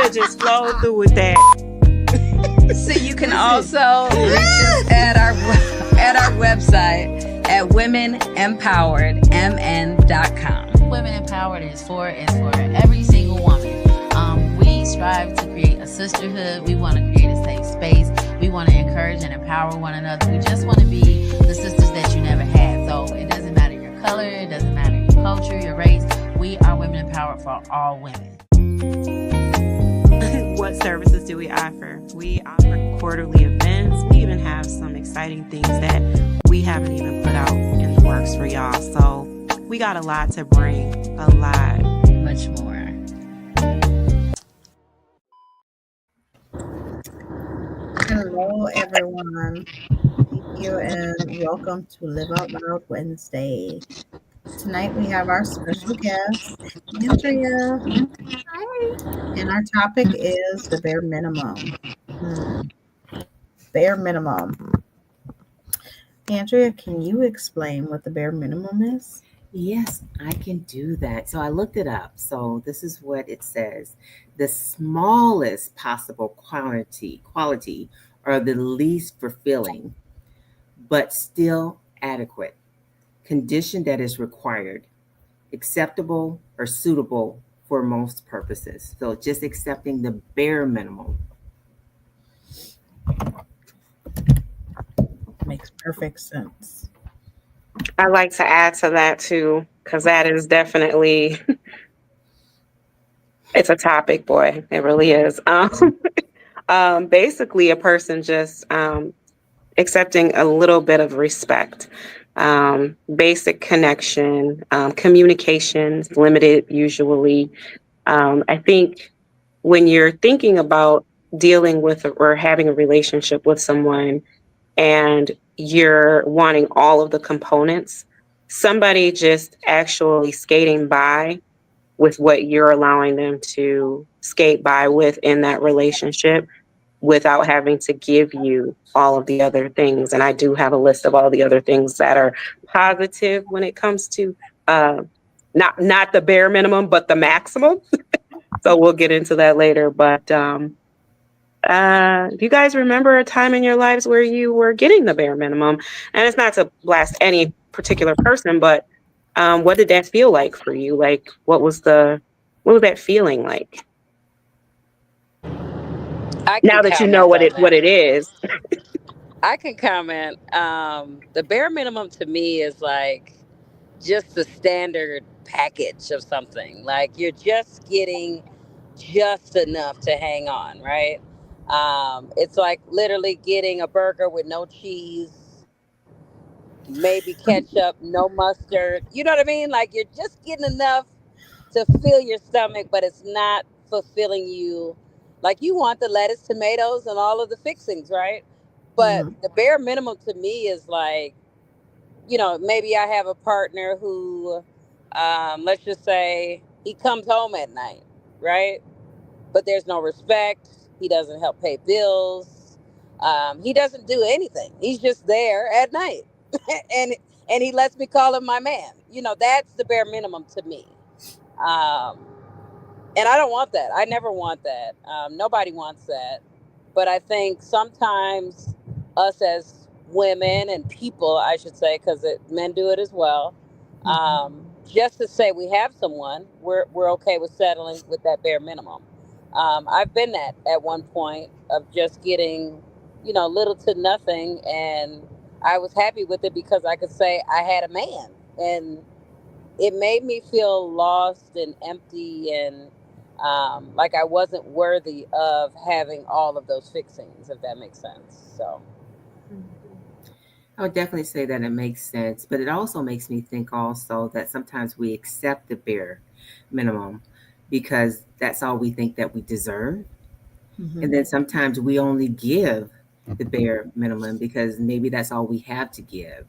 I'ma just flow through with that. So you can also reach us at our website at womenempoweredmn.com. Women Empowered is for every single woman. We strive to create a sisterhood. We want to create a safe space. We want to encourage and empower one another. We just want to be the sisters that you never had. So it doesn't matter your color, it doesn't matter your culture, your race. We are Women Empowered for all women. What services do we offer? We offer quarterly events. We even have some exciting things that we haven't even put out in the works for y'all. So we got a lot to bring, a lot. Much more. Hello, everyone. Thank you and welcome to Live Out Loud Wednesday. Tonight we have our special guest, Andrea. Hi. And our topic is the bare minimum. Bare minimum. Andrea, can you explain what the bare minimum is? Yes, I can do that. So I looked it up. So this is what it says. The smallest possible quality or the least fulfilling, but still adequate condition that is required, acceptable or suitable for most purposes. So just accepting the bare minimum. Makes perfect sense. I like to add to that too, because that is definitely it's a topic, boy. It really is. Basically, a person just accepting a little bit of respect, basic connection, communications, limited usually. I think when you're thinking about dealing with or having a relationship with someone and you're wanting all of the components, somebody just actually skating by with what you're allowing them to skate by with in that relationship without having to give you all of the other things. And I do have a list of all the other things that are positive when it comes to not the bare minimum, but the maximum. So we'll get into that later. But do you guys remember a time in your lives where you were getting the bare minimum? And it's not to blast any particular person, but what did that feel like for you? Like, what was that feeling like? Now that you know what it is. I can comment. The bare minimum to me is like just the standard package of something. Like you're just getting just enough to hang on, right? It's like literally getting a burger with no cheese, maybe ketchup, no mustard. You know what I mean? Like you're just getting enough to fill your stomach, but it's not fulfilling you. Like you want the lettuce, tomatoes, and all of the fixings, right? But the bare minimum to me is like, maybe I have a partner who, let's just say, he comes home at night, right? But there's no respect. He doesn't help pay bills. He doesn't do anything. He's just there at night, and he lets me call him my man. That's the bare minimum to me. And I don't want that. I never want that. Nobody wants that. But I think sometimes us as women and people, I should say, because men do it as well. Just to say we have someone, we're okay with settling with that bare minimum. I've been at one point of just getting, little to nothing, and I was happy with it because I could say I had a man, and it made me feel lost and empty and like I wasn't worthy of having all of those fixings, if that makes sense. So I would definitely say that it makes sense, but it also makes me think also that sometimes we accept the bare minimum because that's all we think that we deserve. And then sometimes we only give the bare minimum because maybe that's all we have to give.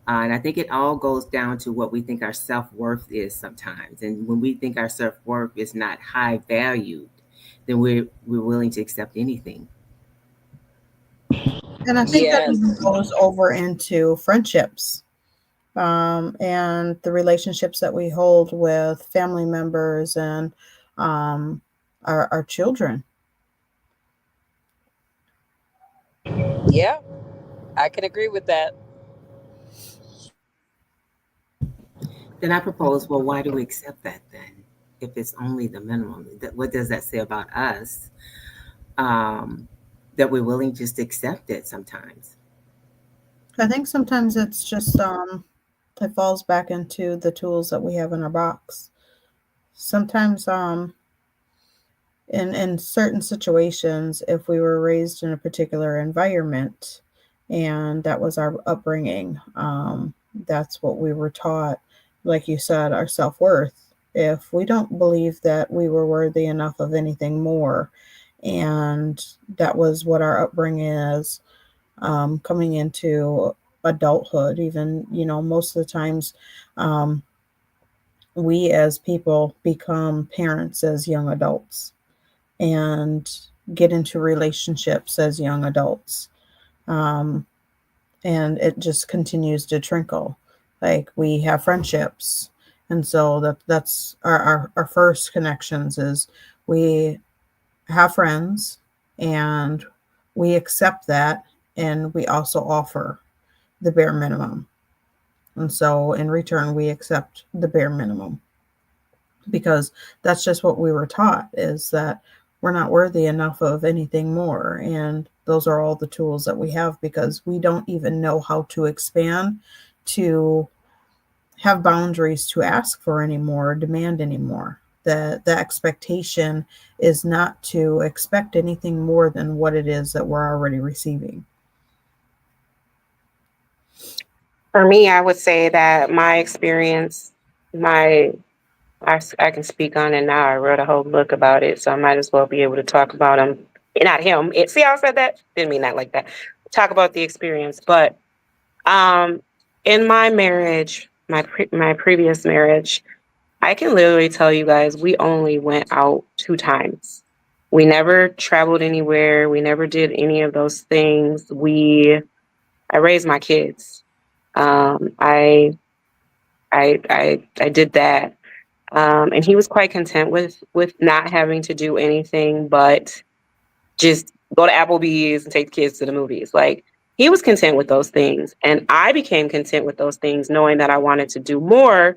And I think it all goes down to what we think our self-worth is sometimes. And when we think our self-worth is not high valued, then we're willing to accept anything. And I think that even goes over into friendships and the relationships that we hold with family members and our children. Yeah, I can agree with that. Then I propose, well, why do we accept that then? If it's only the minimum, what does that say about us? Um, that we're willing just to accept it sometimes. I think sometimes it's just it falls back into the tools that we have in our box. Sometimes in certain situations, if we were raised in a particular environment and that was our upbringing, that's what we were taught. Like you said, our self-worth. If we don't believe that we were worthy enough of anything more, and that was what our upbringing is, coming into adulthood, even, most of the times, um, we as people become parents as young adults and get into relationships as young adults. Um, and it just continues to trickle. Like, we have friendships. And so that's our first connections is we have friends, and we accept that, and we also offer the bare minimum. And so in return, we accept the bare minimum because that's just what we were taught, is that we're not worthy enough of anything more. And those are all the tools that we have because we don't even know how to expand, to have boundaries, to ask for any more, demand any more. The expectation is not to expect anything more than what it is that we're already receiving. For me, I would say that my experience, my I can speak on it now. I wrote a whole book about it, so I might as well be able to talk about him. Not him. See how I said that? Didn't mean that like that. Talk about the experience, but um, in my marriage, my previous marriage, I can literally tell you guys, we only went out 2 times. We never traveled anywhere. We never did any of those things. I raised my kids. Um, I I did that. And he was quite content with not having to do anything but just go to Applebee's and take the kids to the movies. Like, he was content with those things, and I became content with those things, knowing that I wanted to do more,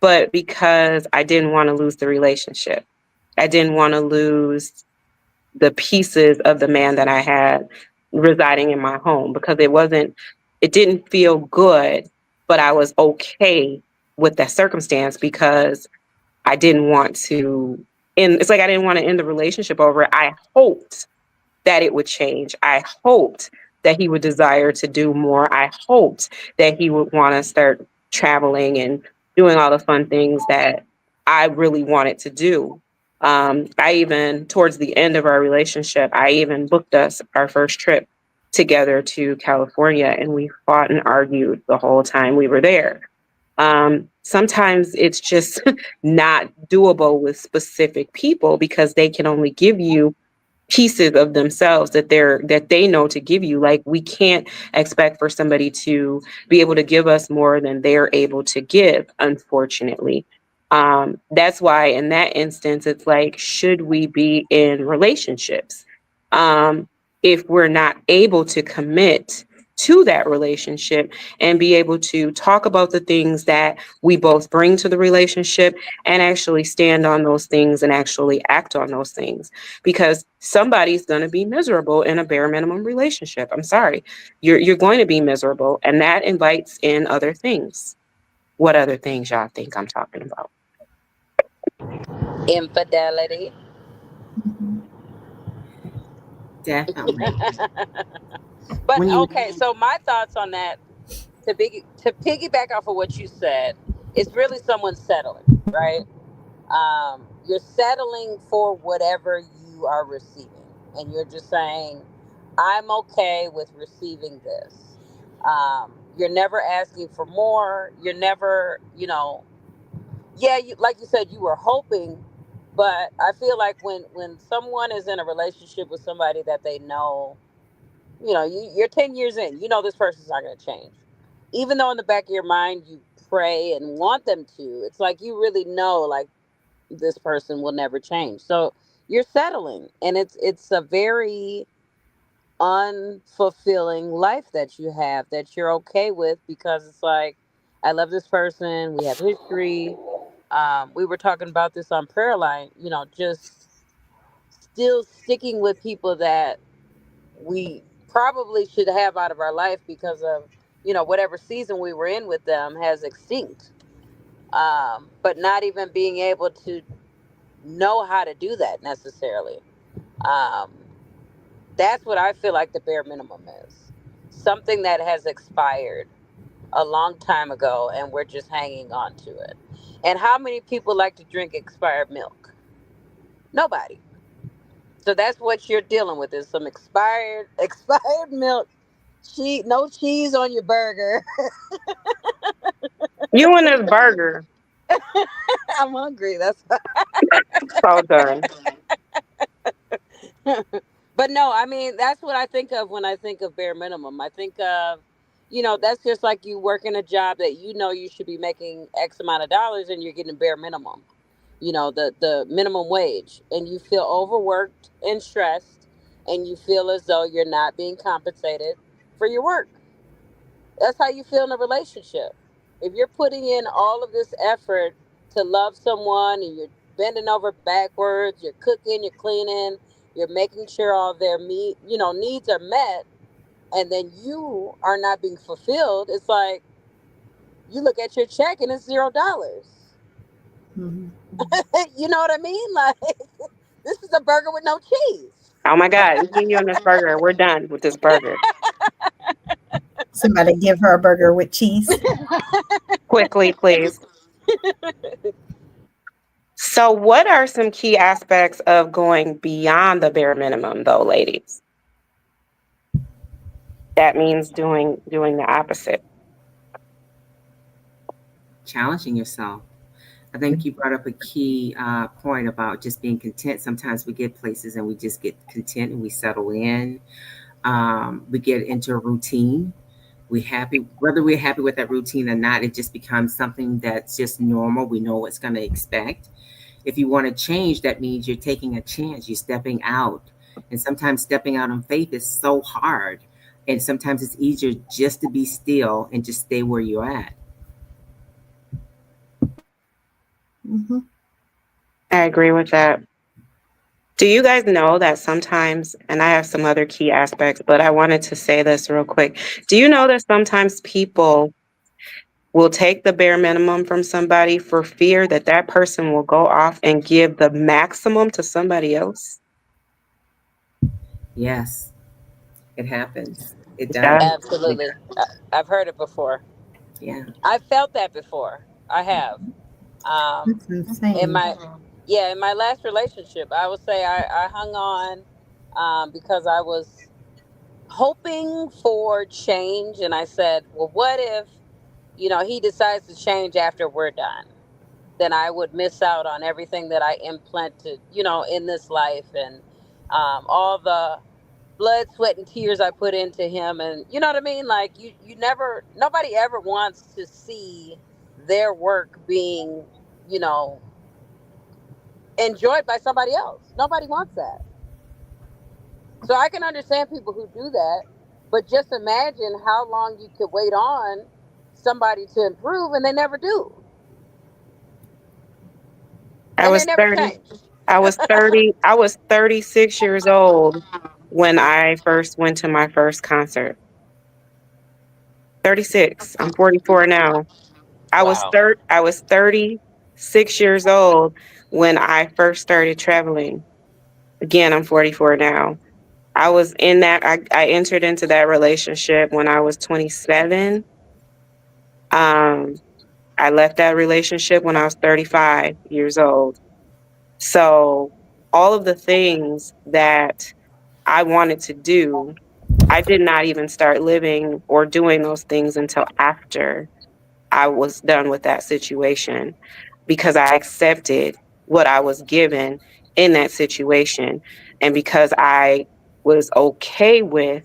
but because I didn't want to lose the relationship, I didn't want to lose the pieces of the man that I had residing in my home, because it didn't feel good, but I was okay with that circumstance because I didn't want to end. It's like I didn't want to end the relationship over it. I hoped that it would change. I hoped that he would desire to do more. I hoped that he would want to start traveling and doing all the fun things that I really wanted to do. I even, towards the end of our relationship, I even booked us our first trip together to California, and we fought and argued the whole time we were there. Sometimes it's just not doable with specific people because they can only give you pieces of themselves that they know to give you. Like, we can't expect for somebody to be able to give us more than they're able to give, unfortunately. That's why in that instance it's like, should we be in relationships if we're not able to commit to that relationship and be able to talk about the things that we both bring to the relationship and actually stand on those things and actually act on those things, because somebody's going to be miserable in a bare minimum relationship. I'm sorry. You're going to be miserable, and that invites in other things. What other things y'all think I'm talking about? Infidelity. Mhm. Definitely. But When you okay, so my thoughts on that, to piggyback off of what you said, it's really someone settling, right? You're settling for whatever you are receiving, and you're just saying, "I'm okay with receiving this." You're never asking for more. You're never, yeah, like you said, you were hoping, but I feel like when someone is in a relationship with somebody that they know, you're 10 years in, this person's not going to change, even though in the back of your mind you pray and want them to. It's like you really know, like, this person will never change. So you're settling, and it's a very unfulfilling life that you have that you're okay with, because it's like, I love this person, we have history. We were talking about this on prayer line, just still sticking with people that we probably should have out of our life because of whatever season we were in with them has extinct. But not even being able to know how to do that necessarily. um, that's what I feel like the bare minimum is. Something that has expired a long time ago and we're just hanging on to it. And how many people like to drink expired milk? Nobody. So that's what you're dealing with, is some expired expired milk. No cheese on your burger. You and this burger. I'm hungry. That's So done. but no, I mean, that's what I think of when I think of bare minimum. I think of, that's just like you working a job that you should be making X amount of dollars and you're getting bare minimum. The minimum wage, and you feel overworked and stressed, and you feel as though you're not being compensated for your work. That's how you feel in a relationship. If you're putting in all of this effort to love someone, and you're bending over backwards, you're cooking, you're cleaning, you're making sure all their needs are met, and then you are not being fulfilled, it's like you look at your check and it's $0. Mhm. You know what I mean? Like, this is a burger with no cheese. Oh my God, me and you on this burger. We're done with this burger. Somebody give her a burger with cheese. Quickly, please. So, what are some key aspects of going beyond the bare minimum, though, ladies? That means doing the opposite. Challenging yourself. I think you brought up a key point about just being content. Sometimes we get places and we just get content and we settle in. We get into a routine. We happy whether we're happy with that routine or not. It just becomes something that's just normal. We know what's going to expect. If you want to change, that means you're taking a chance. You're stepping out, and sometimes stepping out on faith is so hard. And sometimes it's easier just to be still and just stay where you're at. Hmm. I agree with that. Do you guys know that sometimes, and I have some other key aspects, but I wanted to say this real quick. Do you know that sometimes people will take the bare minimum from somebody for fear that that person will go off and give the maximum to somebody else? Yes, it happens. It does. Yeah. Absolutely. I've heard it before. Yeah. I've felt that before. I have. That's In insane. my Yeah, in my last relationship, I would say I hung on, because I was hoping for change, and I said, well, what if he decides to change after we're done? Then I would miss out on everything that I implanted, in this life, and all the blood, sweat, and tears I put into him. And you know what I mean? Like, you never, nobody ever wants to see their work being, you know, enjoyed by somebody else. Nobody wants that. So I can understand people who do that, but just imagine how long you could wait on somebody to improve and they never do. I And they was never 30. change. I was 36 years old when I first went to my first concert. 36. I'm 44 now. Wow. I was 36 years old when I first started traveling. Again, I'm 44 now. I entered into that relationship when I was 27. Um, I left that relationship when I was 35 years old. So all of the things that I wanted to do, I did not even start living or doing those things until after I was done with that situation, because I accepted what I was given in that situation. And because I was okay with,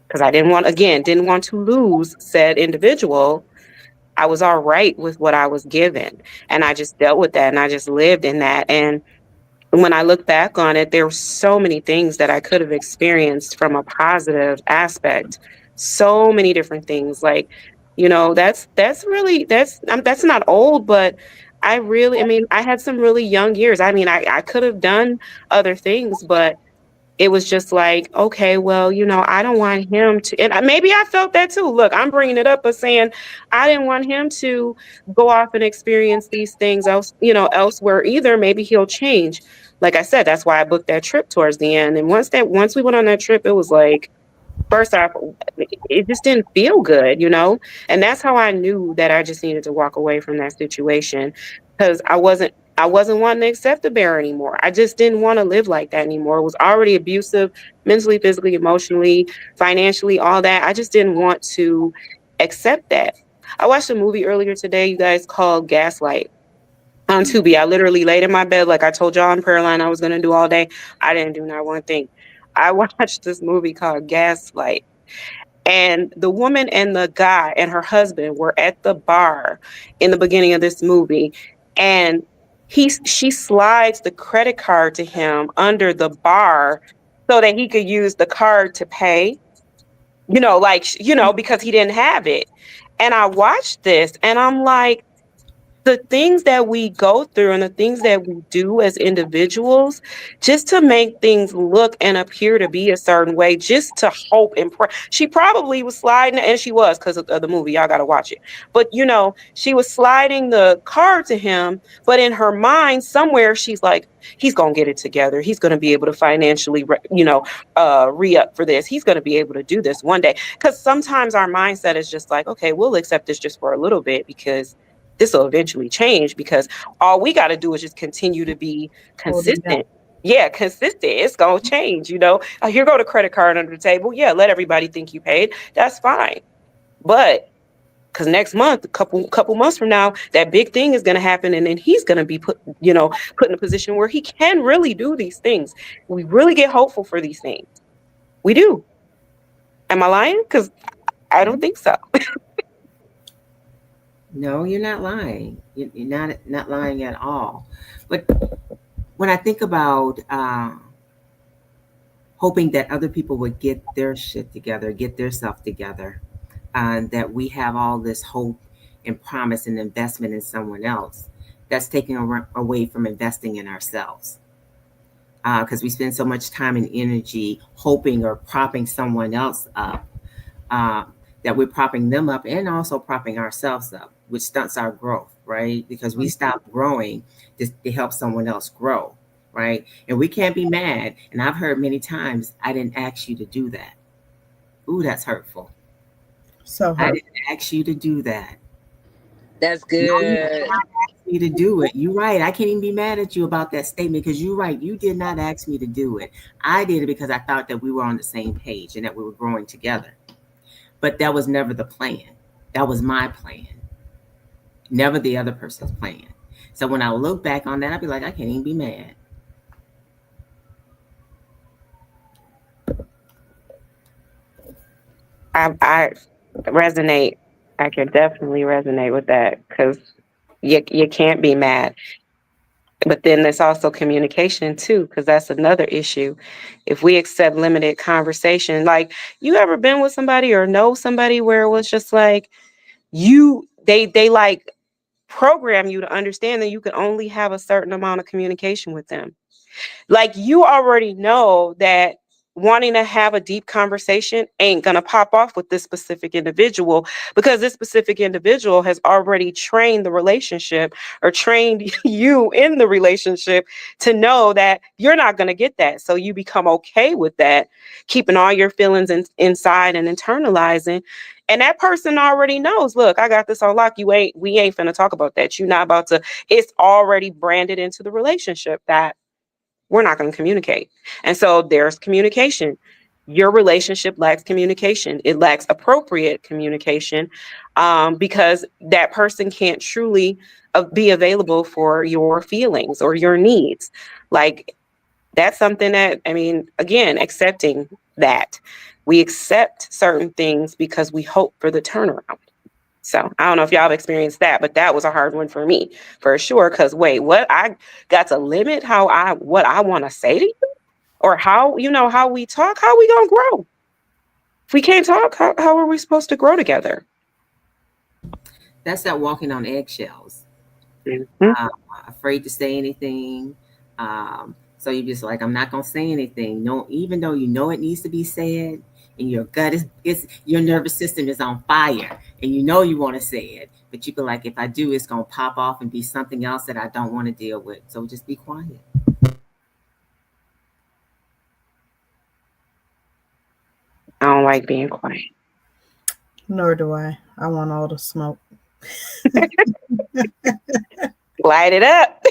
because I didn't want to lose said individual, I was all right with what I was given. And I just dealt with that and I just lived in that. And when I look back on it, there were so many things that I could have experienced from a positive aspect. So many different things. Like, that's really that's not old, but I mean, I had some really young years. I mean, I could have done other things, but it was just like, okay, well, I don't want him to, and maybe I felt that too. Look, I'm bringing it up, but saying I didn't want him to go off and experience these things elsewhere either. Maybe he'll change. Like I said, that's why I booked that trip towards the end. And once we went on that trip, it was like, first off, it just didn't feel good. And that's how I knew that I just needed to walk away from that situation, because I wasn't wanting to accept the bear anymore. I just didn't want to live like that anymore. It was already abusive, mentally, physically, emotionally, financially, all that. I just didn't want to accept that. I watched a movie earlier today, you guys, called Gaslight on Tubi. I literally laid in my bed like I told y'all on prayer line I was going to do all day. I didn't do not one thing. I watched this movie called Gaslight, and the woman and the guy and her husband were at the bar in the beginning of this movie, and she slides the credit card to him under the bar so that he could use the card to pay, because he didn't have it. And I watched this and I'm like, the things that we go through and the things that we do as individuals just to make things look and appear to be a certain way, just to hope and pray. She probably was sliding, and she was, because of the movie. Y'all got to watch it. But, she was sliding the card to him, but in her mind somewhere, she's like, he's going to get it together. He's going to be able to financially, re-up for this. He's going to be able to do this one day. Because sometimes our mindset is just like, okay, we'll accept this just for a little bit because this will eventually change, because all we got to do is just continue to be Holding down. consistent. Yeah, consistent. It's going to change, Here go the credit card under the table. Yeah, let everybody think you paid. That's fine. But because next month, a couple months from now, that big thing is going to happen, and then he's going to be put in a position where he can really do these things. We really get hopeful for these things. We do. Am I lying? Because I don't think so. No, you're not lying. You're not lying at all. But when I think about hoping that other people would get their shit together, get their self together, that we have all this hope and promise and investment in someone else, that's taking away from investing in ourselves. Because we spend so much time and energy hoping or propping someone else up, uh, that we're propping them up and also propping ourselves up, which stunts our growth, right? Because we stop growing to help someone else grow, right? And we can't be mad. And I've heard many times, I didn't ask you to do that. Ooh, that's hurtful. So I hurt. didn't ask you to do that. That's No, you did good. not ask me to do it. You're right. I can't even be mad at you about that statement, because you're right. You did not ask me to do it. I did it because I thought that we were on the same page and that we were growing together. But that was never the plan. That was my plan, never the other person's plan. So when I look back on that, I'd be like, I can't even be mad. I resonate. I can definitely resonate with that, because you can't be mad. But then there's also communication too, because that's another issue. If we accept limited conversation, like, you ever been with somebody or know somebody where it was just like they like program you to understand that you can only have a certain amount of communication with them. Like, you already know that wanting to have a deep conversation ain't going to pop off with this specific individual, because this specific individual has already trained the relationship, or trained you in the relationship, to know that you're not going to get that. So you become okay with that, keeping all your feelings inside and internalizing. And that person already knows, look, I got this on lock. We ain't finna talk about that. You're not about to, it's already branded into the relationship that we're not going to communicate. And so there's communication. Your relationship lacks communication. It lacks appropriate communication, because that person can't truly be available for your feelings or your needs. Like, that's something that, I mean, again, accepting that. We accept certain things because we hope for the turnaround. So I don't know if y'all have experienced that, but that was a hard one for me for sure. Cause wait, what, I got to limit what I want to say to you, or how, how we talk, how we gonna grow? If we can't talk, how are we supposed to grow together? That's that walking on eggshells. Hmm. uh, Afraid to say anything. So you're just like, I'm not gonna say anything. No, even though you know it needs to be said, and your gut is your nervous system is on fire, and you know you want to say it, but you feel like if I do, it's gonna pop off and be something else that I don't want to deal with. So just be quiet. I don't like being quiet. Nor do I. I want all the smoke. Light it up.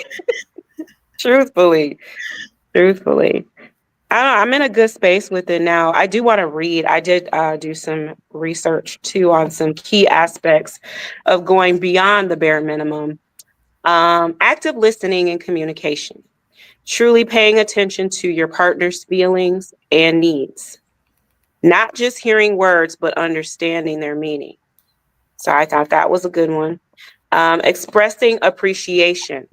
Truthfully, truthfully. I don't know, I'm in a good space with it now. I do want to read. I did do some research too on some key aspects of going beyond the bare minimum. Active listening and communication, truly paying attention to your partner's feelings and needs, not just hearing words, but understanding their meaning. So I thought that was a good one. Expressing appreciation,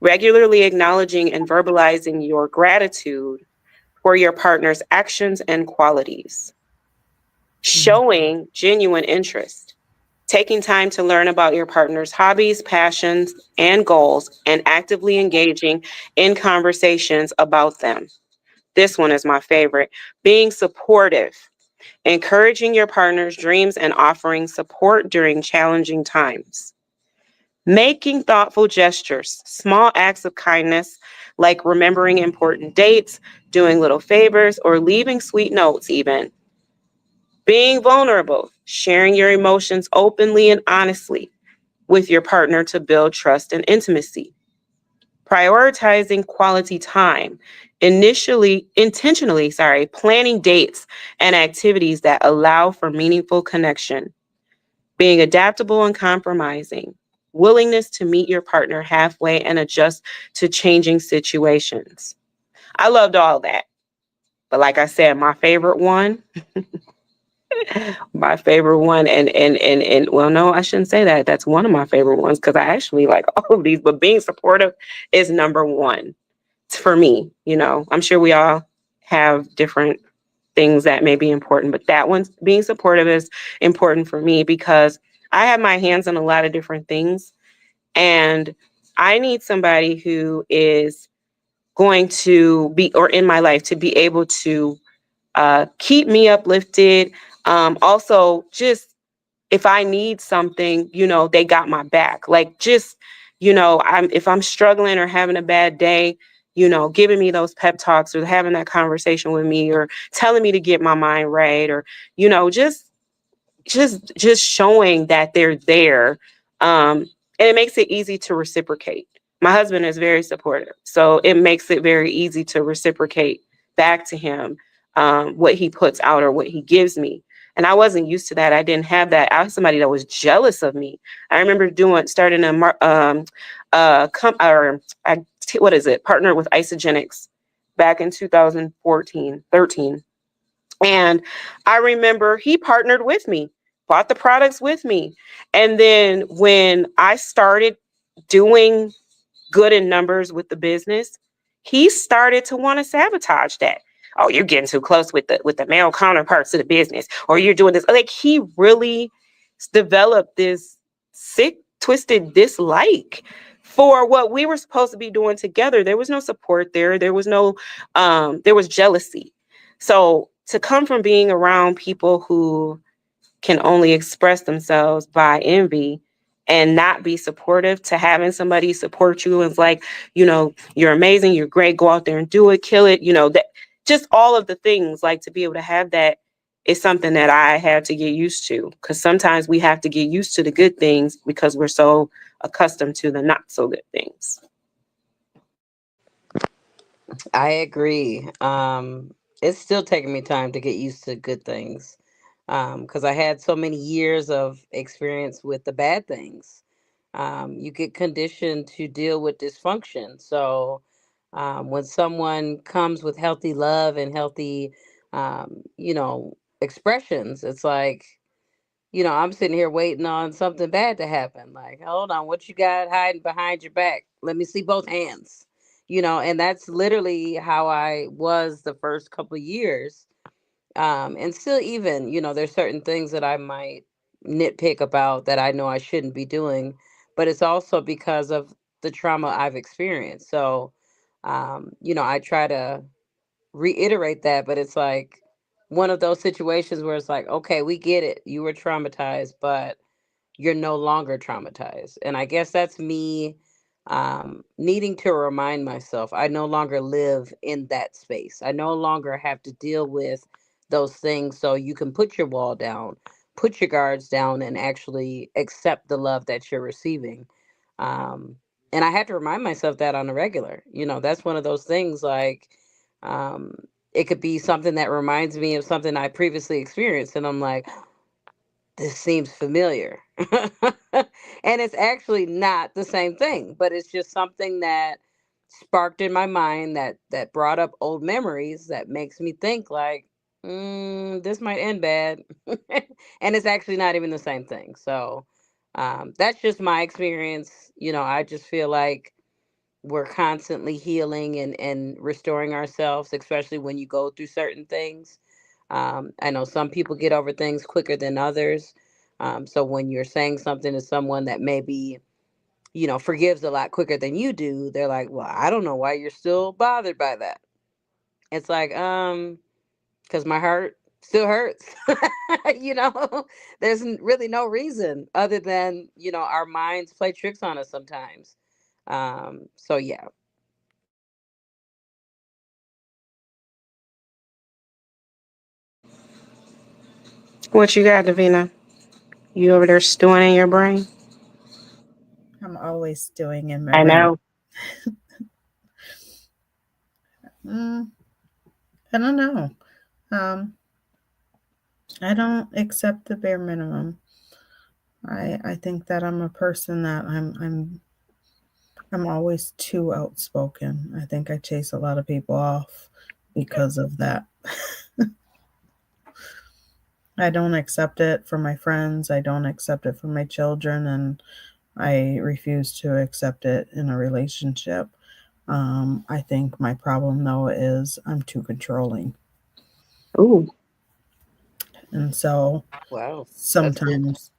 regularly acknowledging and verbalizing your gratitude for your partner's actions and qualities, Mhm. showing genuine interest, taking time to learn about your partner's hobbies, passions, and goals, and actively engaging in conversations about them. This one is my favorite. Being supportive, encouraging your partner's dreams and offering support during challenging times. Making thoughtful gestures, small acts of kindness, like remembering important dates, doing little favors, or leaving sweet notes, even. Being vulnerable, sharing your emotions openly and honestly with your partner to build trust and intimacy. Prioritizing quality time, intentionally, planning dates and activities that allow for meaningful connection. Being adaptable and compromising, willingness to meet your partner halfway and adjust to changing situations. I loved all that. But like I said, my favorite one, and well, no, I shouldn't say that. That's one of my favorite ones because I actually like all of these, but being supportive is number one for me. I'm sure we all have different things that may be important, but that one, being supportive, is important for me because I have my hands on a lot of different things, and I need somebody who is going to be, or in my life, to be able to keep me uplifted. Also, just if I need something, they got my back. Like, just, if I'm struggling or having a bad day, giving me those pep talks or having that conversation with me or telling me to get my mind right, or, just showing that they're there. And it makes it easy to reciprocate. My husband is very supportive, so it makes it very easy to reciprocate back to him what he puts out or what he gives me. And I wasn't used to that. I didn't have that. I was somebody that was jealous of me. I remember starting a what is it, partner with Isogenics back in 2014, 13. And I remember he partnered with me, bought the products with me. And then when I started doing good in numbers with the business, he started to want to sabotage that. Oh, you're getting too close with the male counterparts of the business, or you're doing this. Like, he really developed this sick, twisted dislike for what we were supposed to be doing together. There was no support there. There was no there was jealousy. So to come from being around people who can only express themselves by envy and not be supportive, to having somebody support you and it's like, you're amazing, you're great, go out there and do it, kill it, that, just all of the things, like, to be able to have that is something that I had to get used to, because sometimes we have to get used to the good things because we're so accustomed to the not so good things. I agree. It's still taking me time to get used to good things because I had so many years of experience with the bad things. You get conditioned to deal with dysfunction. So when someone comes with healthy love and healthy, expressions, it's like I'm sitting here waiting on something bad to happen. Like, hold on, what you got hiding behind your back? Let me see both hands. And that's literally how I was the first couple of years. And still, even, there's certain things that I might nitpick about that I know I shouldn't be doing, but it's also because of the trauma I've experienced. So, I try to reiterate that, but it's like one of those situations where it's like, okay, we get it. You were traumatized, but you're no longer traumatized. And I guess that's me needing to remind myself I no longer live in that space. I no longer have to deal with those things. So you can put your wall down, put your guards down, and actually accept the love that you're receiving. Um, and I had to remind myself that on a regular. That's one of those things like, um, it could be something that reminds me of something I previously experienced. And I'm like, this seems familiar. And it's actually not the same thing, but it's just something that sparked in my mind that brought up old memories that makes me think like, this might end bad. And it's actually not even the same thing. So that's just my experience. I just feel like we're constantly healing and restoring ourselves, especially when you go through certain things. I know some people get over things quicker than others. So when you're saying something to someone that maybe, forgives a lot quicker than you do, they're like, well, I don't know why you're still bothered by that. It's like, because my heart still hurts. you know, there's really no reason other than, our minds play tricks on us sometimes. So yeah. What you got, Davina? You over there stewing in your brain? I'm always doing in my I brain. know. Mm, I don't know. Um, I don't accept the bare minimum. I think that I'm a person that I'm always too outspoken. I think I chase a lot of people off because of that. I don't accept it from my friends. I don't accept it from my children, and I refuse to accept it in a relationship. I think my problem though is I'm too controlling, Ooh. and so Wow. That's good. sometimes,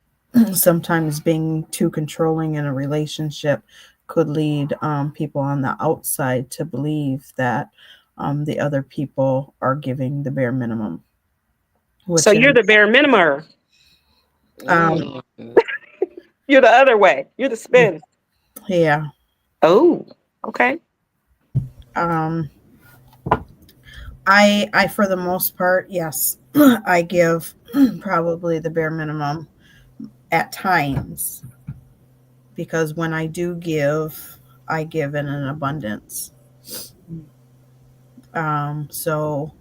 sometimes being too controlling in a relationship could lead people on the outside to believe that the other people are giving the bare minimum, So which you're is the bare minimer. um, Mm. You're the other way. You're the spin. yeah. Oh, okay. Um, I for the most part, yes, I give probably the bare minimum at times because when I do give, I give in an abundance. So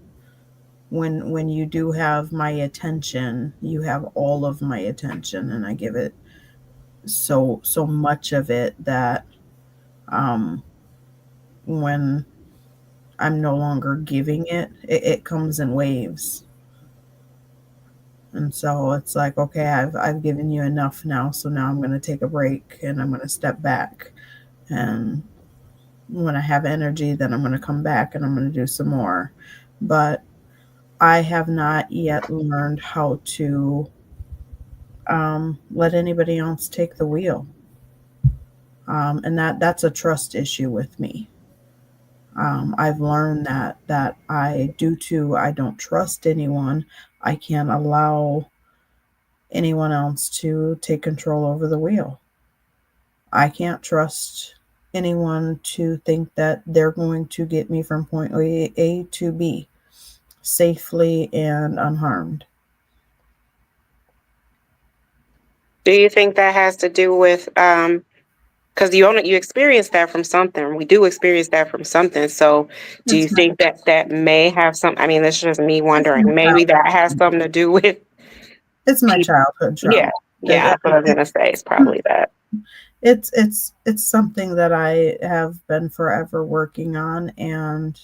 when you do have my attention, you have all of my attention, and I give it so much of it that um, when I'm no longer giving it, it comes in waves. And so it's like, okay, I've given you enough now, so now I'm going to take a break and I'm going to step back. And when I have energy, then I'm going to come back and I'm going to do some more. But I have not yet learned how to let anybody else take the wheel, and that's a trust issue with me. I've learned that I due to I don't trust anyone, I can't allow anyone else to take control over the wheel. I can't trust anyone to think that they're going to get me from point A to B safely and unharmed. Do you think that has to do with because you experience that from something. We do experience that from something. So do you It's my think that that may have some, I mean, that's just me it's wondering. my Maybe childhood. that has something to do with It's my people. childhood Yeah. trauma. Yeah, that's what I was gonna say. It's probably that. It's something that I have been forever working on, and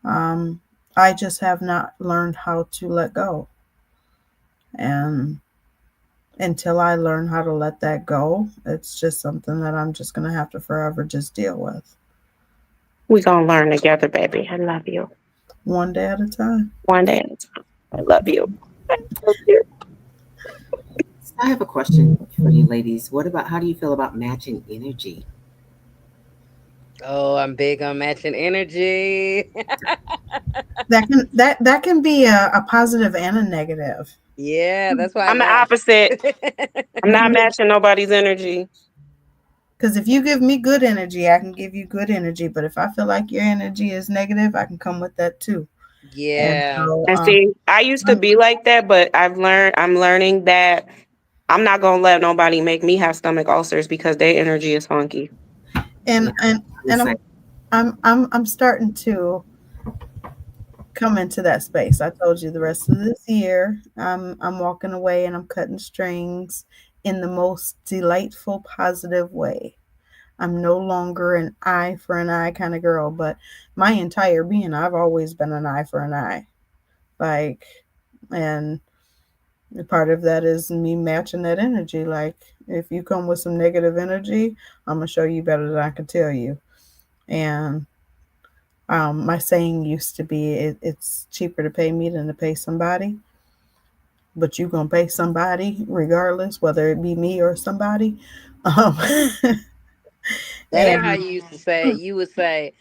um, I just have not learned how to let go. And until I learn how to let that go, it's just something that I'm just going to have to forever just deal with We gonna learn together, baby. I love you. one day at a time. One day at a time. I love you. I love you. So I have a question for you, ladies. What about how do you feel about matching energy? Oh, I'm big on matching energy. That can be a positive and a negative. Yeah, that's why I I'm the laugh. opposite. I'm not matching nobody's energy. Because if you give me good energy, I can give you good energy. But if I feel like your energy is negative, I can come with that too. And Yeah. so, And see, I used to be like that, but I'm learning that I'm not gonna let nobody make me have stomach ulcers because their energy is funky. and Yeah, and I'm the and same. I'm starting to come into that space. I told you the rest of this year, I'm walking away and I'm cutting strings in the most delightful, positive way. I'm no longer an eye for an eye kind of girl, but my entire being, I've always been an eye for an eye. Like, and part of that is me matching that energy. Like, if you come with some negative energy, I'm gonna show you better than I can tell you. And my saying used to be, it's cheaper to pay me than to pay somebody, but you gonna pay somebody regardless, whether it be me or somebody. Um, That ain't how and you used to say it. You would say,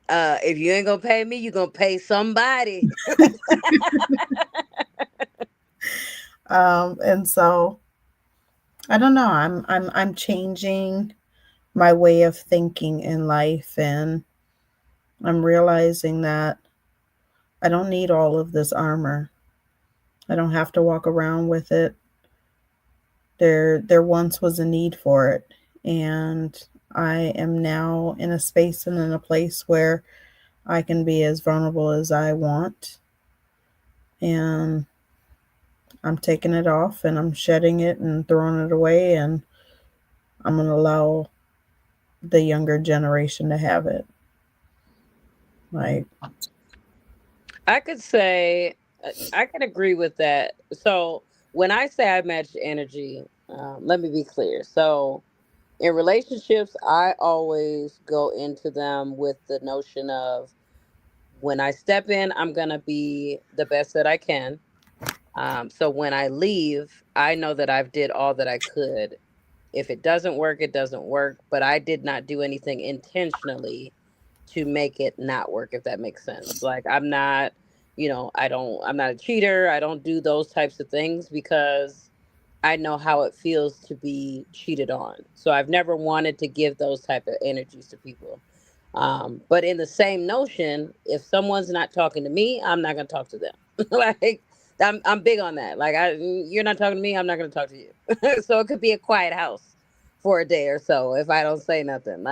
if you ain't gonna pay me, you gonna pay somebody. and so I don't know. I'm changing my way of thinking in life, and I'm realizing that I don't need all of this armor. I don't have to walk around with it. There once was a need for it, and I am now in a space and in a place where I can be as vulnerable as I want, and I'm taking it off and I'm shedding it and throwing it away, and I'm going to allow the younger generation to have it. Like, I could say, I can agree with that. So when I say I match energy, let me be clear. So in relationships, I always go into them with the notion of when I step in, I'm going to be the best that I can. So when I leave, I know that I've did all that I could. If it doesn't work, it doesn't work. But I did not do anything intentionally to make it not work, if that makes sense. Like I'm not, I'm not a cheater. I don't do those types of things because I know how it feels to be cheated on. So I've never wanted to give those type of energies to people. But in the same notion, if someone's not talking to me, I'm not gonna talk to them. Like I'm big on that. Like you're not talking to me, I'm not gonna talk to you. So it could be a quiet house for a day or so if I don't say nothing.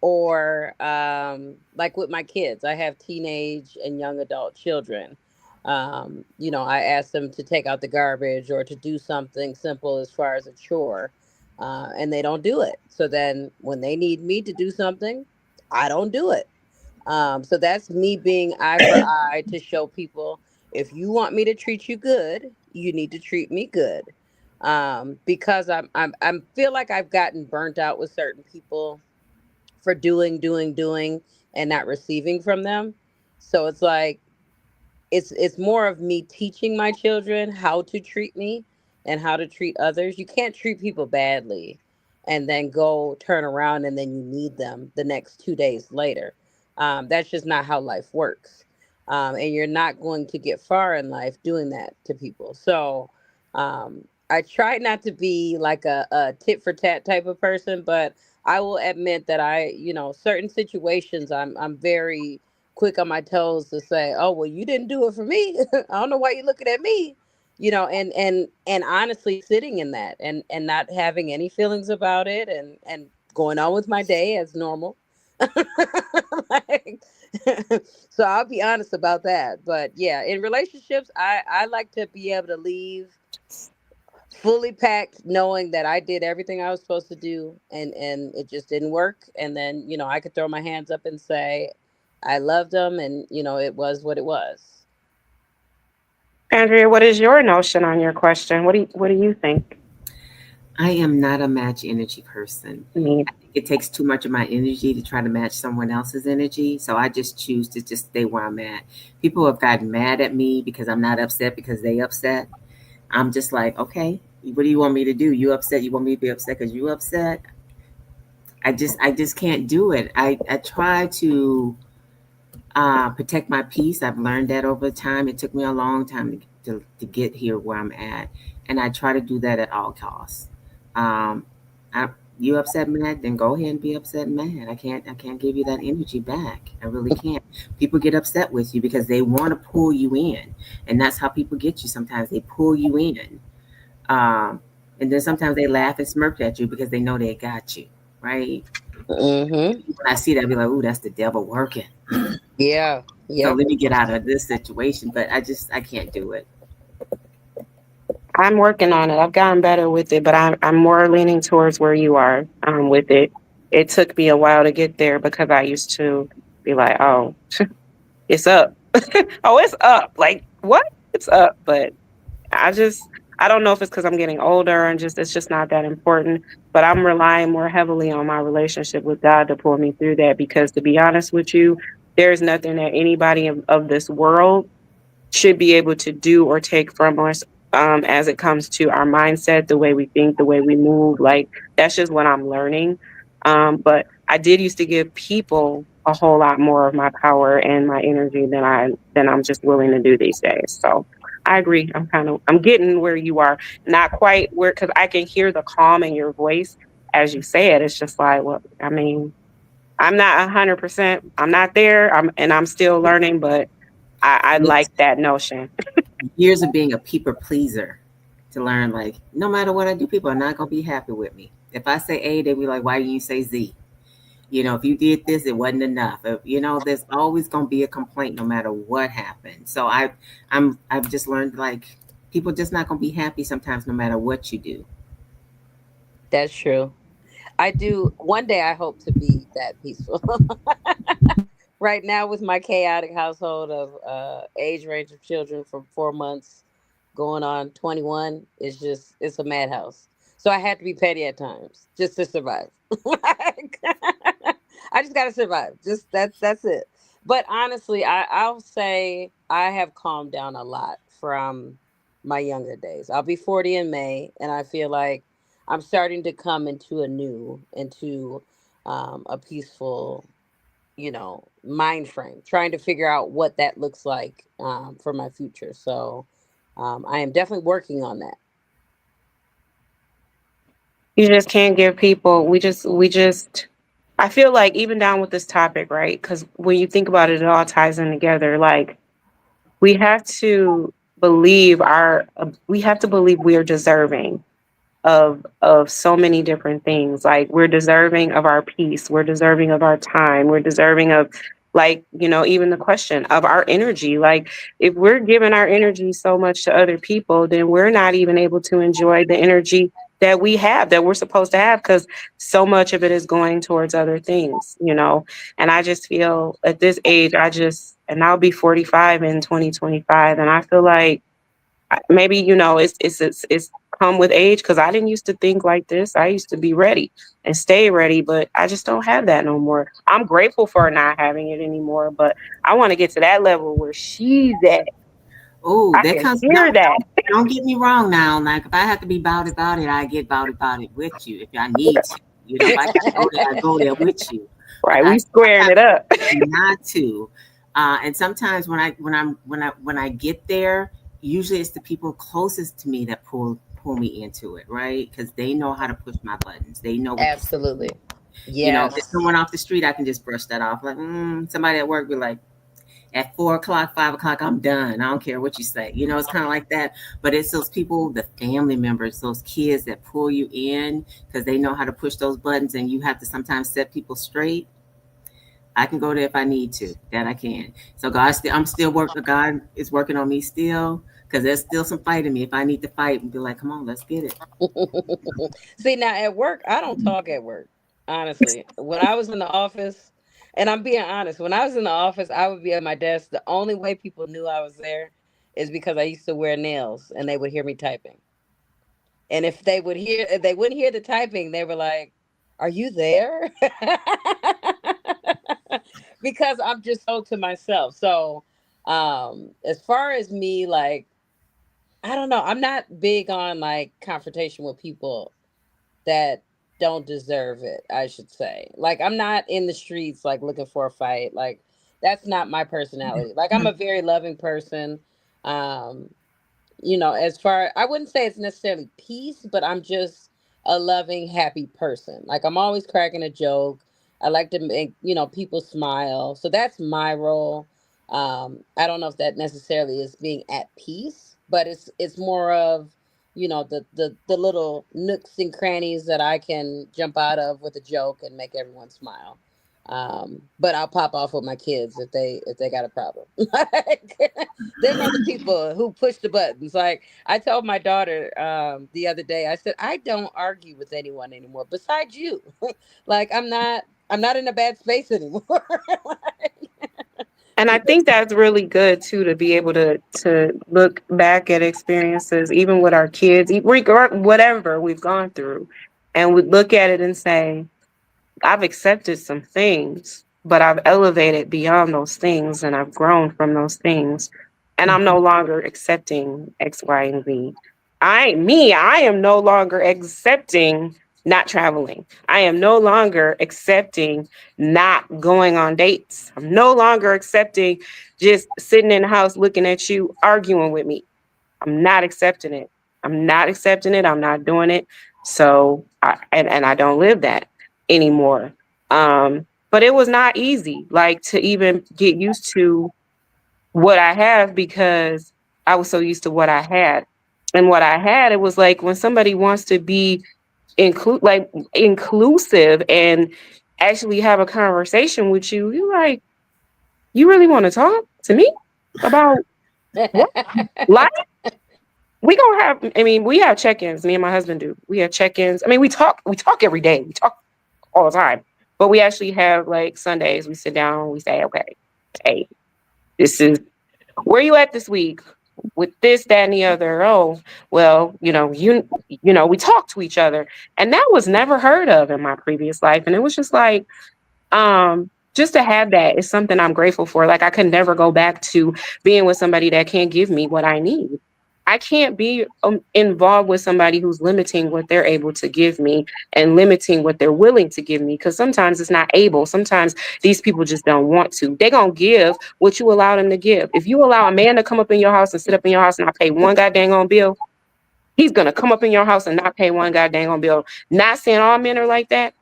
Or like with my kids, I have teenage and young adult children. I ask them to take out the garbage or to do something simple as far as a chore, and they don't do it. So then when they need me to do something, I don't do it. So that's me being eye for eye to show people, if you want me to treat you good, you need to treat me good. Because I'm feel like I've gotten burnt out with certain people for doing, and not receiving from them. So it's like it's more of me teaching my children how to treat me and how to treat others. You can't treat people badly and then go turn around and then you need them the next 2 days later. That's just not how life works. And you're not going to get far in life doing that to people. So I try not to be like a tit for tat type of person, but I will admit that certain situations I'm very quick on my toes to say, "Oh, well, you didn't do it for me. I don't know why you're looking at me." And honestly sitting in that and not having any feelings about it and going on with my day as normal. Like, so I'll be honest about that. But yeah, in relationships, I like to be able to leave fully packed, knowing that I did everything I was supposed to do, and it just didn't work. And then I could throw my hands up and say I loved them, and it was what it was. Andrea, what is your notion on your question? What do you think? I am not a match energy person. Me. I think it takes too much of my energy to try to match someone else's energy. So I just choose to just stay where I'm at. People have gotten mad at me because I'm not upset because they upset. I'm just like, okay, what do you want me to do? You upset? You want me to be upset because you upset? I just can't do it. I try to protect my peace. I've learned that over time. It took me a long time to get here where I'm at, and I try to do that at all costs. Um, I, you upset mad, then go ahead and be upset and mad. I can't give you that energy back. I really can't. People get upset with you because they want to pull you in, and that's how people get you. Sometimes they pull you in, um, and then sometimes they laugh and smirk at you because they know they got you right. Mm-hmm. When I see that, I be like, "Ooh, that's the devil working." Yeah. So Yep. let me get out of this situation. But I can't do it. I'm working on it. I've gotten better with it, but I'm more leaning towards where you are with it. It took me a while to get there because I used to be like, oh, it's up. Oh, it's up. Like, what? It's up. But I just, I don't know if it's because I'm getting older and just, it's just not that important. But I'm relying more heavily on my relationship with God to pull me through that because to be honest with you, there's nothing that anybody of this world should be able to do or take from us as it comes to our mindset, the way we think, the way we move. Like that's just what I'm learning. But I did used to give people a whole lot more of my power and my energy than I'm just willing to do these days. So I agree. I'm getting where you are, not quite where because I can hear the calm in your voice as you say it. It's just like, well, I mean, I'm not 100%. I'm not there. I'm still learning, but I like that notion. Years of being a people pleaser to learn like no matter what I do, people are not gonna be happy with me. If I say A, they be like, "Why didn't you say Z?" If you did this, it wasn't enough. There's always gonna be a complaint no matter what happens. So I've just learned like people just not gonna be happy sometimes no matter what you do. That's true. I do. One day I hope to be that peaceful. Right now, with my chaotic household of age range of children from 4 months going on 21, it's a madhouse. So I had to be petty at times just to survive. Like, I just got to survive. Just that's it. But honestly, I'll say I have calmed down a lot from my younger days. I'll be 40 in May, and I feel like I'm starting to come into a peaceful, mind frame, trying to figure out what that looks like for my future. So I am definitely working on that. You just can't give people. We just. I feel like even down with this topic, right? Because when you think about it, it all ties in together. Like we have to we have to believe we are deserving of so many different things. Like we're deserving of our peace, we're deserving of our time, we're deserving of even the question of our energy. Like if we're giving our energy so much to other people, then we're not even able to enjoy the energy that we have that we're supposed to have because so much of it is going towards other things. And I just feel at this age and I'll be 45 in 2025 and I feel like maybe it's come with age because I didn't used to think like this. I used to be ready and stay ready, but I just don't have that no more. I'm grateful for not having it anymore, but I want to get to that level where she's at. Oh, I that can comes. hear that. Don't get me wrong now. Like if I have to be about it, I get about it with you if I need to. If I gotta go there, I go there with you. But Right, I we squaring have it up. not to. And sometimes when I get there, usually it's the people closest to me that pull me into it, right? Because they know how to push my buttons. They know what to say. Absolutely. If it's Yes. someone off the street, I can just brush that off. Like somebody at work be like, at 4 o'clock, 5 o'clock, I'm done. I don't care what you say. It's kind of like that. But it's those people, the family members, those kids that pull you in because they know how to push those buttons, and you have to sometimes set people straight. I can go there if I need to. That I can. So I'm still working. God is working on me still because there's still some fight in me. If I need to fight and be like, come on, let's get it. See, now at work, I don't talk at work. Honestly, when I was in the office, and I'm being honest, when I was in the office, I would be at my desk. The only way people knew I was there is because I used to wear nails and they would hear me typing. And if they wouldn't hear the typing, they were like, "Are you there?" Because I'm just so to myself. So, as far as me, like, I don't know, I'm not big on like confrontation with people that don't deserve it, I should say. Like, I'm not in the streets like looking for a fight. Like, that's not my personality. Like, I'm a very loving person. Um as far, I wouldn't say it's necessarily peace, but I'm just a loving, happy person. Like, I'm always cracking a joke. I like to make, people smile. So that's my role. I don't know if that necessarily is being at peace, but it's more of, the little nooks and crannies that I can jump out of with a joke and make everyone smile. But I'll pop off with my kids if they got a problem. Like, them are the people who push the buttons. Like, I told my daughter the other day, I said, I don't argue with anyone anymore besides you. Like, I'm not in a bad space anymore. Like, And I think that's really good too, to be able to look back at experiences, even with our kids, regard whatever we've gone through, and we look at it and say, I've accepted some things, but I've elevated beyond those things and I've grown from those things. And I'm no longer accepting X, Y, and Z. I am no longer accepting not traveling. I am no longer accepting not going on dates. I'm no longer accepting just sitting in the house looking at you arguing with me. I'm not accepting it. I'm not accepting it. I'm not doing it. And I don't live that anymore. But it was not easy, like, to even get used to what I have, because I was so used to what I had. And what I had, it was like when somebody wants to be inclusive and actually have a conversation with you, you're like, you really want to talk to me about what? Life? We have check-ins. Me and my husband do. We have check-ins. I mean, we talk every day. We talk all the time. But we actually have, like, Sundays, we sit down, we say, okay, hey, this is where you at this week with this, that, and the other. Oh, well, we talk to each other. And that was never heard of in my previous life. And it was just like, just to have that is something I'm grateful for. Like, I could never go back to being with somebody that can't give me what I need. I can't be involved with somebody who's limiting what they're able to give me and limiting what they're willing to give me, because sometimes it's not able. Sometimes these people just don't want to. They're going to give what you allow them to give. If you allow a man to come up in your house and sit up in your house and not pay one goddamn on bill, he's going to come up in your house and not pay one goddamn on bill. Not saying all men are like that,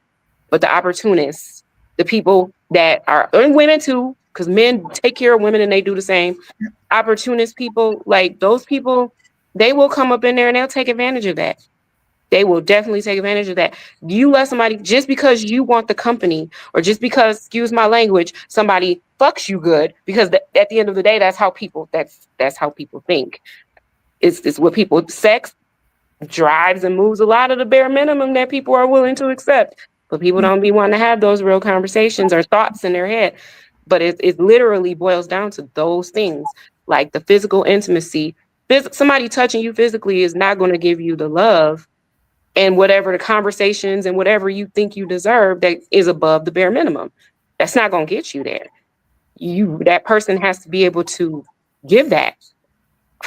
but the opportunists, the people that are, and women too, because men take care of women and they do the same. Opportunist people, like those people, they will come up in there and they'll take advantage of that. They will definitely take advantage of that. You let somebody, just because you want the company, or just because, excuse my language, somebody fucks you good, because at the end of the day, that's how people think. It's what people, sex drives and moves a lot of the bare minimum that people are willing to accept. But people don't be wanting to have those real conversations or thoughts in their head. But it literally boils down to those things, like the physical intimacy. Somebody touching you physically is not going to give you the love and whatever the conversations and whatever you think you deserve that is above the bare minimum. That's not going to get you there. That person has to be able to give that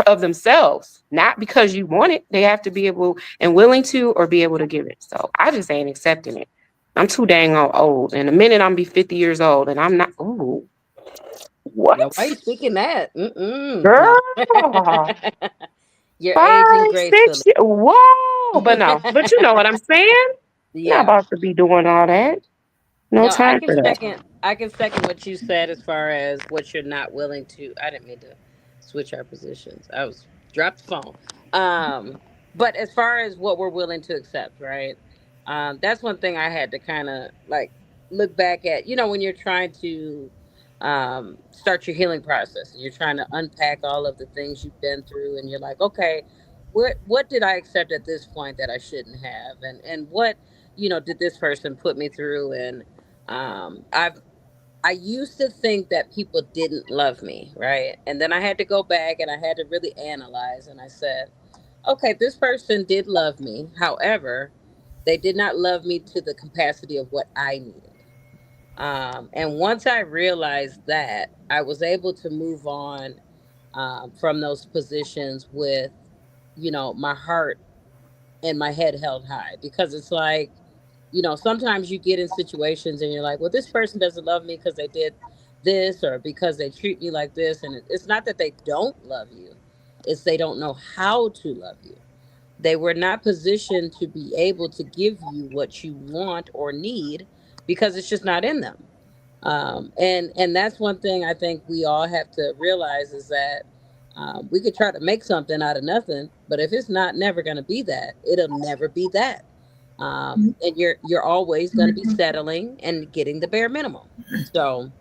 of themselves, not because you want it. They have to be able and willing to, or be able to give it. So I just ain't accepting it. I'm too dang old. In a minute, I'm be 50 years old, and I'm not. Ooh, now, why are what, you speaking that? Mm-mm. No. girl? You're aging 5, 6 gracefully. years. Whoa, but no. But you know what I'm saying? Not Yeah. about to be doing all that. No No, I time can for that. second. I can second what you said as far as what you're not willing to. I didn't mean to switch our positions. I was dropped the phone. But as far as what we're willing to accept, right? That's one thing I had to kind of like look back at. When you're trying to start your healing process and you're trying to unpack all of the things you've been through, and you're like, okay, what did I accept at this point that I shouldn't have, and what did this person put me through, and I've I used to think that people didn't love me, right? And then I had to go back and I had to really analyze. And I said, okay, this person did love me. However, they did not love me to the capacity of what I needed. And once I realized that, I was able to move on from those positions with, my heart and my head held high, because it's like, sometimes you get in situations and you're like, well, this person doesn't love me because they did this or because they treat me like this. And it's not that they don't love you, it's they don't know how to love you. They were not positioned to be able to give you what you want or need because it's just not in them. And that's one thing I think we all have to realize is that we could try to make something out of nothing, but if it's not never going to be that, it'll never be that. And you're always going to be settling and getting the bare minimum. So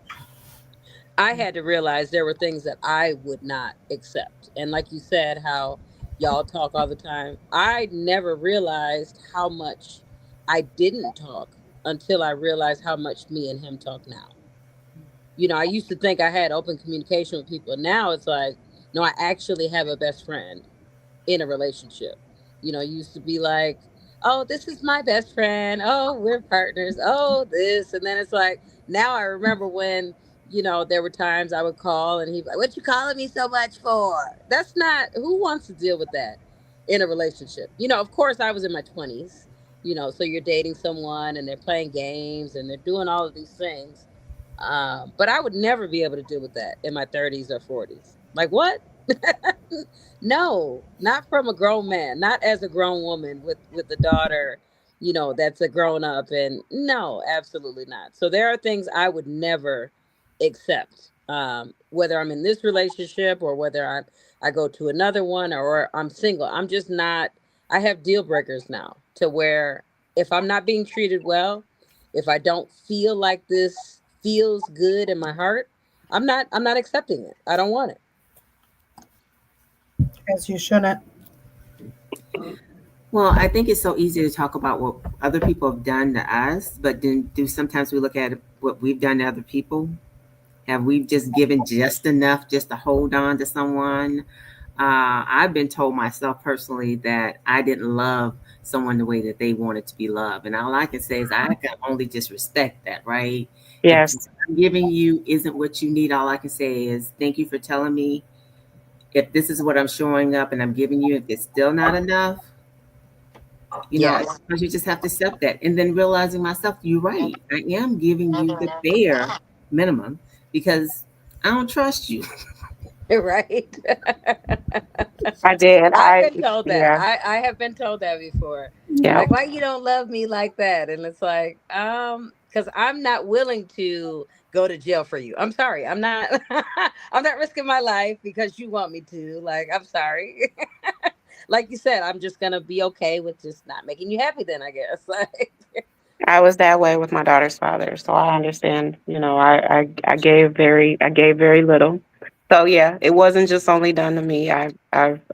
I had to realize there were things that I would not accept. And like you said, how y'all talk all the time, I never realized how much I didn't talk until I realized how much me and him talk now. I used to think I had open communication with people. Now it's like, no, I actually have a best friend in a relationship. It used to be like, oh, this is my best friend. Oh, we're partners. Oh, this. And then it's like, now I remember when, there were times I would call and he'd be like, what you calling me so much for? That's not, who wants to deal with that in a relationship? Of course, I was in my 20s, so you're dating someone and they're playing games and they're doing all of these things. But I would never be able to deal with that in my 30s or 40s. Like, what? No, not from a grown man, not as a grown woman with a daughter, that's a grown up, and no, absolutely not. So there are things I would never accept. Whether I'm in this relationship or whether I go to another one or I'm single. I'm just not. I have deal breakers now to where if I'm not being treated well, if I don't feel like this feels good in my heart, I'm not accepting it. I don't want it. As you shouldn't. Well, I think it's so easy to talk about what other people have done to us, but then do sometimes we look at what we've done to other people? Have we just given just enough just to hold on to someone? I've been told myself personally that I didn't love someone the way that they wanted to be loved. And all I can say is I can only just respect that, right? If Yes, what I'm giving you isn't what you need, all I can say is thank you for telling me. If this is what I'm showing up and I'm giving you, if it's still not enough, Yes. sometimes you just have to accept that. And then realizing myself, you're right. I am giving you the bare minimum because I don't trust you. Right. I did. I've been told that. Yeah, I have been told that before. yeah. Like, why you don't love me like that? And it's like, because I'm not willing to go to jail for you. I'm sorry. I'm not I'm not risking my life because you want me to. Like, I'm sorry. Like you said, I'm just gonna be okay with just not making you happy then, I guess. Like, I was that way with my daughter's father, so I understand. I gave very little. So yeah, it wasn't just only done to me. I've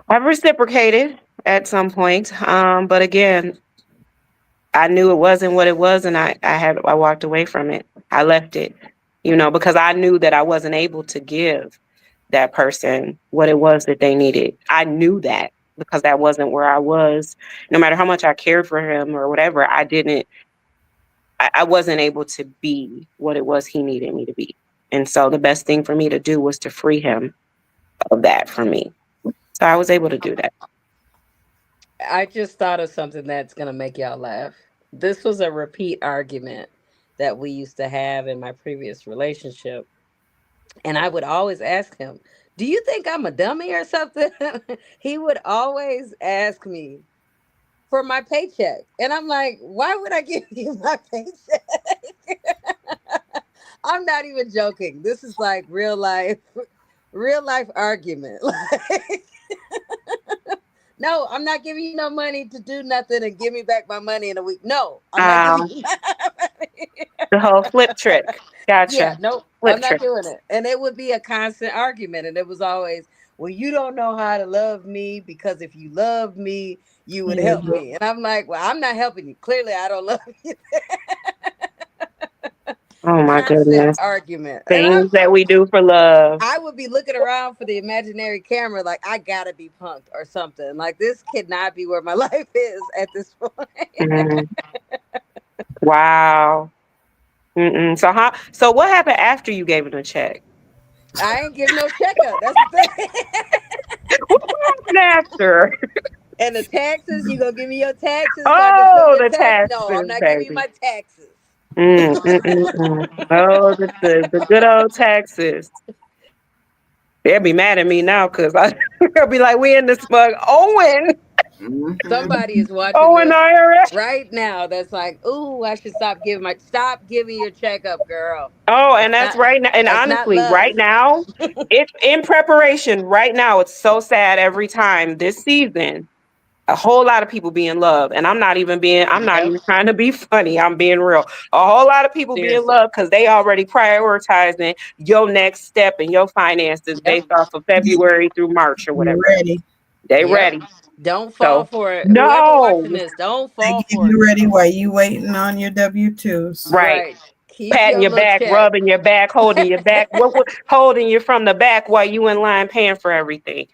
reciprocated at some point. But again, I knew it wasn't what it was, and I walked away from it. I left it, because I knew that I wasn't able to give that person what it was that they needed. I knew that because that wasn't where I was. No matter how much I cared for him or whatever, I wasn't able to be what it was he needed me to be. And so the best thing for me to do was to free him of that for me. So I was able to do that. I just thought of something that's gonna make y'all laugh. This was a repeat argument that we used to have in my previous relationship. And I would always ask him, do you think I'm a dummy or something? He would always ask me for my paycheck. And I'm like, why would I give you my paycheck? I'm not even joking. This is like real life argument. Like, no, I'm not giving you no money to do nothing and give me back my money in a week. No, I'm not giving Um, you my money. the whole flip trick. Yeah, Gotcha. nope, I'm Flip not trick. doing it. And it would be a constant argument. And it was always, well, you don't know how to love me because if you love me, you would help me. And I'm like, well, I'm not helping you. Clearly, I don't love you. Oh my Constant goodness. argument. And Things that we do for love. I would be looking around for the imaginary camera, like I gotta be punked or something. Like this cannot be where my life is at this point. Mm, wow. Mm-mm. So how? So what happened after you gave him a check? I ain't give no checkup. That's the thing. What happened after? And the taxes, you gonna give me your taxes so I can pay Oh, your the tax? No, I'm taxes, not giving you baby. my taxes. Oh, the good old taxes. They'll be mad at me now because they'll be like, we in the smug Owen, Mm-hmm. Somebody is watching Owen this IRS. right now that's like, ooh, I should stop giving your checkup, girl. Oh, and That's that's not right now. And that's not honestly, love. right now, it's in preparation. Right now, it's so sad every time this season. A whole lot of people be in love, and I'm not Yep. even trying to be funny. I'm being real. A whole lot of people be in Seriously. love because they already prioritizing your next step and your finances Yep. based off of February through March or You whatever. ready? They Yep. ready. Don't fall So for it. Whoever watching no, this, don't They fall get for it, you ready girl. while you waiting on your W-2s. right. Right. Keep Patting your your little back, check. rubbing your back, holding your back, holding you from the back while you in line paying for everything.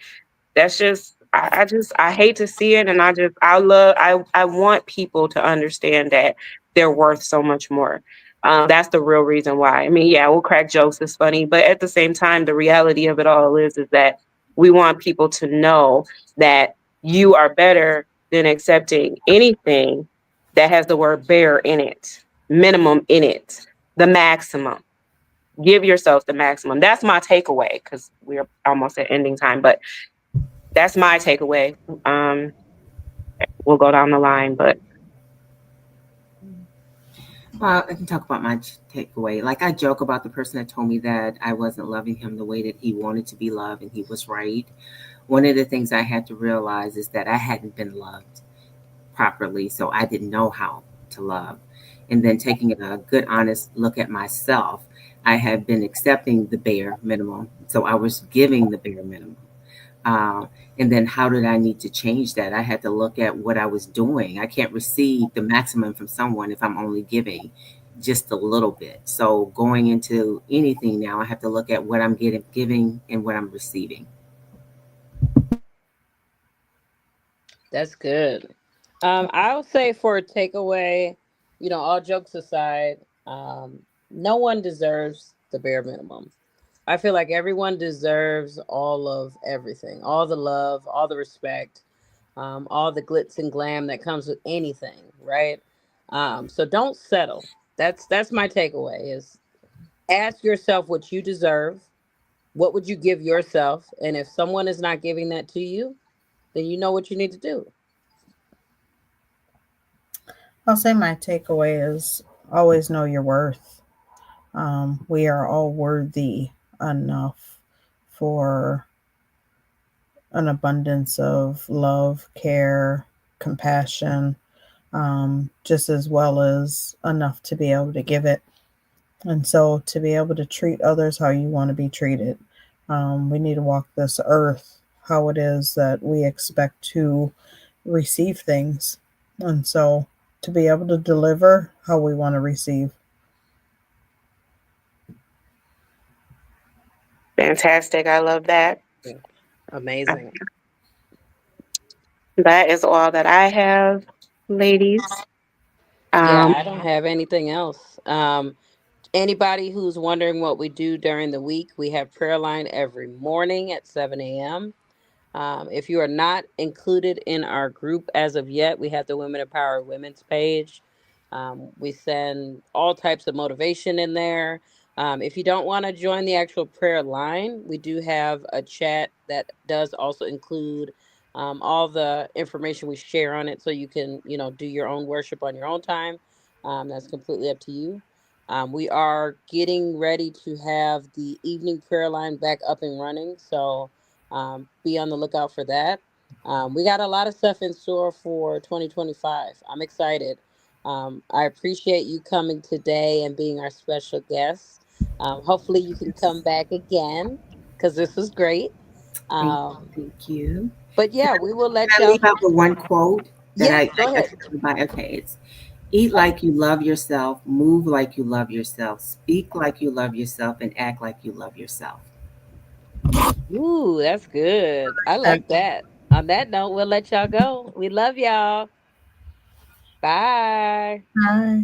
That's just I hate to see it, and I want people to understand that they're worth so much more. That's the real reason why. I mean, yeah, we'll crack jokes, it's funny, but at the same time, the reality of it all is that we want people to know that you are better than accepting anything that has the word bare in it, minimum in it, the maximum. Give yourself the maximum. That's my takeaway because we're almost at ending time, but that's my takeaway. We'll go down the line, but Well, I can talk about my takeaway. Like I joke about the person that told me that I wasn't loving him the way that he wanted to be loved, and he was right. One of the things I had to realize is that I hadn't been loved properly, so I didn't know how to love. And then taking a good, honest look at myself, I had been accepting the bare minimum, so I was giving the bare minimum. Uh, and then how did I need to change that? I had to look at what I was doing. I can't receive the maximum from someone if I'm only giving just a little bit. So going into anything now, I have to look at what I'm giving and what I'm receiving. That's good. I would say for a takeaway, all jokes aside, no one deserves the bare minimum. I feel like everyone deserves all of everything, all the love, all the respect, all the glitz and glam that comes with anything, right? So don't settle. That's my takeaway. Is ask yourself what you deserve. What would you give yourself? And if someone is not giving that to you, then you know what you need to do. I'll say my takeaway is always know your worth. We are all worthy enough for an abundance of love, care, compassion, just as well as enough to be able to give it. And so to be able to treat others how you want to be treated, we need to walk this earth how it is that we expect to receive things. And so to be able to deliver how we want to receive. fantastic. I love that. Amazing. That is all that I have, ladies. Yeah, Um, I don't have anything else. Anybody who's wondering what we do during the week, we have prayer line every morning at 7 a.m. If you are not included in our group as of yet, we have the Women Empower Women's page. We send all types of motivation in there. If you don't want to join the actual prayer line, we do have a chat that does also include all the information we share on it, so you can, do your own worship on your own time. That's completely up to you. We are getting ready to have the evening prayer line back up and running, so be on the lookout for that. We got a lot of stuff in store for 2025. I'm excited. I appreciate you coming today and being our special guest. Hopefully, you can come back again because this was great. Thank, Um, thank you. but yeah, we will Can let I y'all. leave out with one quote that Yes, I go ahead. took by? Okay, it's Eat like you love yourself, move like you love yourself, speak like you love yourself, and act like you love yourself. Ooh, that's good. I That's like that. On that note, we'll let y'all go. We love y'all. Bye. right.